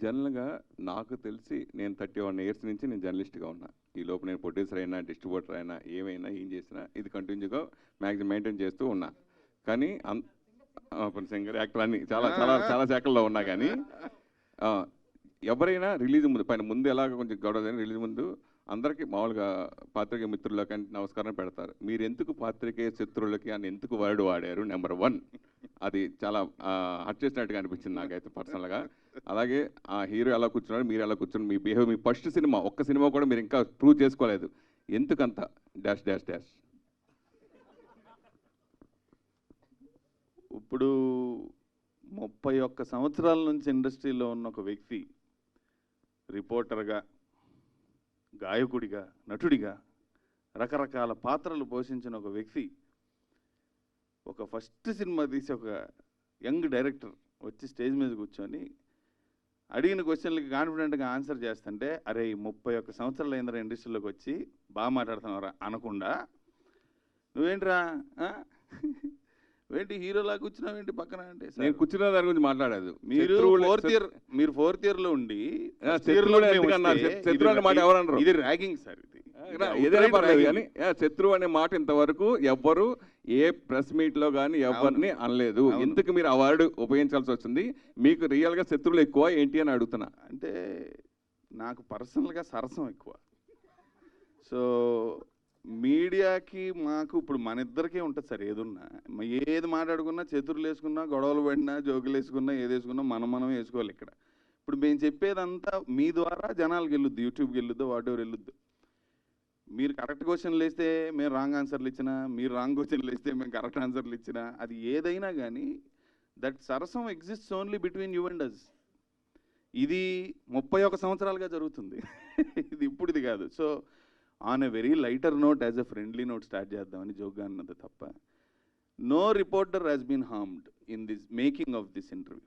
జనరల్‌గా నాకు తెలిసి నేను 31 ఇయర్స్ నుంచి నేను జర్నలిస్ట్‌గా ఉన్నా. ఈ లోపు నేను ప్రొడ్యూసర్ అయినా, డిస్ట్రిబ్యూటర్ అయినా, ఏమైనా ఏం చేసినా ఇది కంటిన్యూగా మాక్సిమం మెయింటైన్ చేస్తూ ఉన్నా. కానీ కొన్ని సింగర్, యాక్టర్ అన్నీ చాలా చాలా చాలా శాఖల్లో ఉన్నా కానీ ఎవరైనా రిలీజ్ ముందు ముందు ఎలాగ కొంచెం గొడవ రిలీజ్ ముందు అందరికీ మామూలుగా పాత్రికేయ మిత్రులకి అంటే నమస్కారం పెడతారు. మీరు ఎందుకు పాత్రికేయ శత్రువులకి అని ఎందుకు వర్డ్ వాడారు? నెంబర్ 1 అది చాలా హర్ట్ చేసినట్టుగా అనిపించింది నాకైతే పర్సనల్గా. అలాగే ఆ హీరో ఎలా కూర్చున్నాడు, మీరు ఎలా కూర్చున్నారు, మీ బిహేవ్, మీ ఫస్ట్ సినిమా ఒక్క సినిమా కూడా మీరు ఇంకా ప్రూవ్ చేసుకోలేదు, ఎందుకంత డాష్ డాష్ డాష్? ఇప్పుడు 31 సంవత్సరాల నుంచి ఇండస్ట్రీలో ఉన్న ఒక వ్యక్తి రిపోర్టర్గా, గాయకుడిగా, నటుడిగా రకరకాల పాత్రలు పోషించిన ఒక వ్యక్తి ఒక ఫస్ట్ సినిమా తీసి ఒక యంగ్ డైరెక్టర్ వచ్చి స్టేజ్ మీద కూర్చొని అడిగిన క్వశ్చన్లకి కాన్ఫిడెంట్గా ఆన్సర్ చేస్తుంటే, అరే 31 సంవత్సరాలు అయిందిరా ఇండస్ట్రీలోకి వచ్చి బాగా మాట్లాడుతున్నారా అనకుండా, నువ్వేంట్రా ఏంటి హీరోలా కూర్చున్నావేంటి పక్కన అంటే, నేను కూర్చున్న దాని గురించి మాట్లాడదు. మీరు ఫోర్త్ ఇయర్లో ఉండి ఇది ర్యాగింగ్ సార్. ఇది ఏదైనా పర్లేదు కానీ శత్రువు అనే మాట ఇంతవరకు ఎవ్వరు ఏ ప్రెస్ మీట్లో కానీ ఎవరిని అనలేదు. ఎందుకు మీరు ఆ వర్డ్ ఉపయోగించాల్సి వచ్చింది? మీకు రియల్గా శత్రువులు ఎక్కువ ఏంటి అని అడుగుతున్నా. అంటే నాకు పర్సనల్గా సరసం ఎక్కువ. సో మీడియాకి మాకు ఇప్పుడు మన ఇద్దరికే ఉంటుంది సార్. ఏది మాట్లాడుకున్నా, చతురులు వేసుకున్నా, గొడవలు పడినా, జోకులు వేసుకున్నా, ఏది వేసుకున్నా మనం వేసుకోవాలి. ఇక్కడ ఇప్పుడు మేము చెప్పేదంతా మీ ద్వారా జనాలకు వెళ్ళొద్దు, యూట్యూబ్కి వెళ్ళొద్దు, వాట్ ఎవర్ వెళ్ళొద్దు. మీరు కరెక్ట్ క్వశ్చన్లు వేస్తే మేము రాంగ్ ఆన్సర్లు ఇచ్చినా, మీరు రాంగ్ క్వశ్చన్లు వేస్తే మేము కరెక్ట్ ఆన్సర్లు ఇచ్చినా, అది ఏదైనా కానీ దట్ సరసం exists only between you and us. ఇది 31 సంవత్సరాలుగా జరుగుతుంది. ఇది ఇప్పుడుది కాదు. So on a very lighter note, as a friendly note start చేద్దామని జోక్గా అన్నది తప్ప, no reporter has been harmed in this making of this interview.